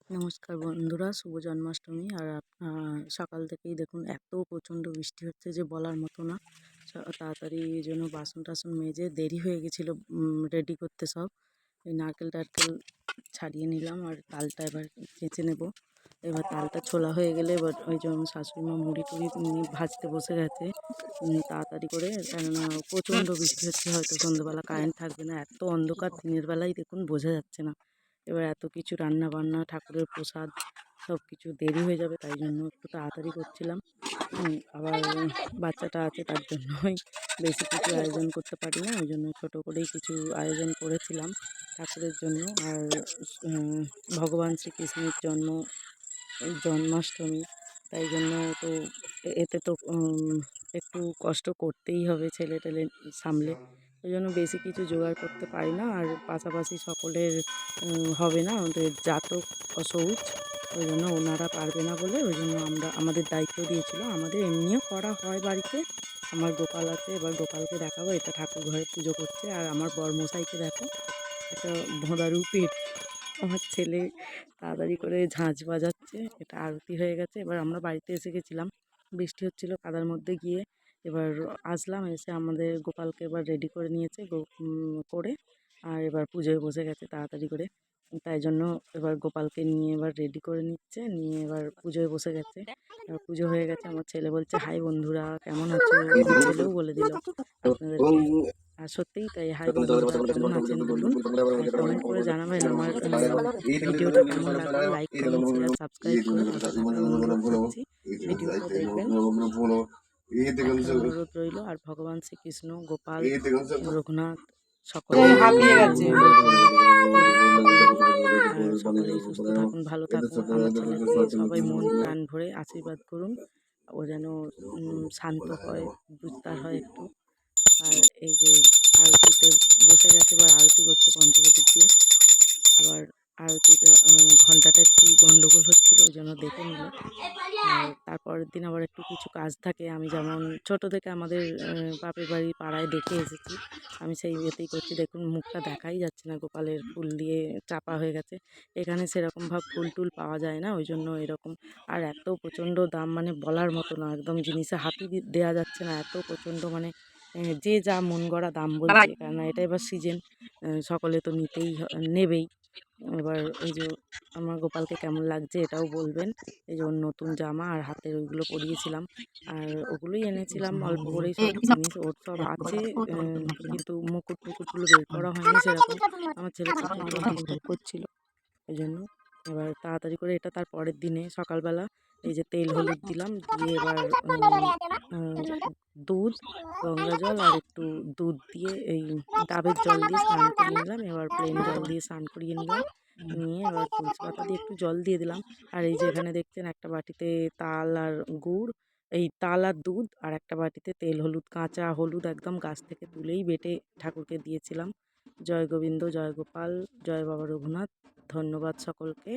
নমস্কার বন্ধুরা, শুভ জন্মাষ্টমী। আর সকাল থেকেই দেখুন এত প্রচণ্ড বৃষ্টি হচ্ছে যে বলার মতো না। তাড়াতাড়ি এই জন্য বাসন টাসন মেজে দেরি হয়ে গেছিলো রেডি করতে সব। এই নারকেল টারকেল ছাড়িয়ে নিলাম আর তালটা এবার চেঁচে নেব। এবার তালটা ছোলা হয়ে গেলে এবার ওই জন্য শাশুড়িমা মুড়ি টুড়ি নিয়ে ভাজতে বসে গেছে তাড়াতাড়ি করে, কেননা প্রচণ্ড বৃষ্টি হচ্ছে, হয়তো সন্ধ্যেবেলা কারেন্ট থাকবে না। এত অন্ধকার দিনের বেলায় দেখুন, বোঝা যাচ্ছে না। এবার এত কিছু রান্না বান্না, ঠাকুরের প্রসাদ সব কিছু দেরি হয়ে যাবে, তাই জন্য একটু তাড়াতাড়ি করছিলাম। আবার বাচ্চাটা আছে, তার জন্যই বেশি কিছু আয়োজন করতে পারি না, ওই জন্য ছোটো করেই কিছু আয়োজন করেছিলাম ঠাকুরের জন্য। আর ভগবান শ্রীকৃষ্ণের জন্মাষ্টমী, তাই জন্য তো এতে তো একটু কষ্ট করতেই হবে ছেলে টেলে সামলে। ওই জন্য বেশি কিছু জোগাড় করতে পারি না। আর পাশাপাশি সকলের হবে না, ওদের জাতক অশৌচ, ওই জন্য ওনারা পারবে না বলে ওই জন্য আমাদের দায়িত্ব দিয়েছিল। আমাদের এমনিও করা হয় বাড়িতে। আমার গোপাল আছে, এবার গোপালকে দেখাবো, এটা ঠাকুর ঘরে পুজো করছে। আর আমার বরমশাইকে দেখো, একটা ভোঁদারু পেট। আমার ছেলে তাড়াতাড়ি করে ঝাঁঝ বাজাচ্ছে, এটা আরতি হয়ে গেছে। এবার আমরা বাড়িতে এসে গেছিলাম, বৃষ্টি হচ্ছিল, কাদার মধ্যে গিয়ে এবার আসলাম। এসে আমাদের গোপালকে এবার রেডি করে নিয়েছে করে, আর এবার পুজোয় বসে গেছে তাড়াতাড়ি করে। তাই জন্য এবার গোপালকে নিয়ে এবার রেডি করে নিচ্ছে, নিয়ে এবার পুজোয় বসে গেছে। এবার পুজো হয়ে গেছে, আমার ছেলে বলছে হাই বন্ধুরা কেমন আছো, আমার ছেলেও বলে দিল আপনাদেরকে। আর সত্যিই তাই, হাই বন্ধুরা কেমন আছেন বলুন, কমেন্ট করে জানাবেন। আমার ভিডিওটা কেমন লাগলো, লাইক কমেন্ট শেয়ার সাবস্ক্রাইব করে পাশে থাকার অনুরোধ করছি। ভিডিওটা দেখবেন, একটা অনুরোধ রইল। আর ভগবান শ্রীকৃষ্ণ, গোপাল, রঘুনাথ সকলেই মঙ্গল করি সকলের। আর সকলেই সুস্থ থাকুন, ভালো থাকুন। আমার ছেলেকে সবাই মন প্রাণ ভরে আশীর্বাদ করুন, ও যেন শান্ত হয়, বুঝতার হয় একটু। আর এই যে আরতিতে বসে গেছে, এবার আরতি করছে পঞ্চবটী দিয়ে। আবার আরতিটা ঘন্টাটা একটু গন্ডগোল হচ্ছিল, ওই জন্য দেখে নিল। আর তারপরের দিন আবার একটু কিছু কাজ থাকে। আমি যেমন ছোট থেকে আমাদের বাপের বাড়ি পাড়ায় দেখে এসেছি, আমি সেই ইয়েতেই করছি। দেখুন মুখটা দেখাই যাচ্ছে না, গোপালের ফুল দিয়ে চাপা হয়ে গেছে। এখানে সেরকমভাবে ফুল টুল পাওয়া যায় না, ওই জন্য এরকম। আর এত প্রচণ্ড দাম, মানে বলার মতো না, একদম জিনিসে হাতই দেওয়া যাচ্ছে না, এত প্রচণ্ড, মানে যে যা মন গড়া দাম বলছে। কেননা এটা এবার সিজন, সকলে তো নেবেই। এবার এই যে আমার গোপালকে কেমন লাগছে এটাও বলবেন। এই যে ওর নতুন জামা আর হাতের ওইগুলো পরিয়েছিলাম, আর ওগুলোই এনেছিলাম অল্প করেই সব জিনিস, ওর সব আছে। কিন্তু মুকুট টুকুটগুলো বের করা হয়নি সেরকম। আমার ছেলে প্রচণ্ড ডিস্টার্ব করছিল, ওই জন্য। এবার তাড়াতাড়ি করে এটা তার পরের দিনে সকালবেলা এই যে তেল হলুদ দিলাম, দিয়ে এবার দুধ, গঙ্গা জল আর একটু দুধ দিয়ে এই ডাবের জল দিয়ে স্নান করিয়ে নিলাম। এবার প্লেন জল দিয়ে স্নান করিয়ে নিলাম, নিয়ে এবার তুলসী পাতা দিয়ে একটু জল দিয়ে দিলাম। আর এই যে এখানে দেখছেন একটা বাটিতে তাল আর গুড়, এই তাল আর দুধ, আর একটা বাটিতে তেল হলুদ, কাঁচা হলুদ একদম গাছ থেকে তুলেই বেটে ঠাকুরকে দিয়েছিলাম। জয় গোবিন্দ, জয় গোপাল, জয় বাবা রঘুনাথ। ধন্যবাদ সকলকে।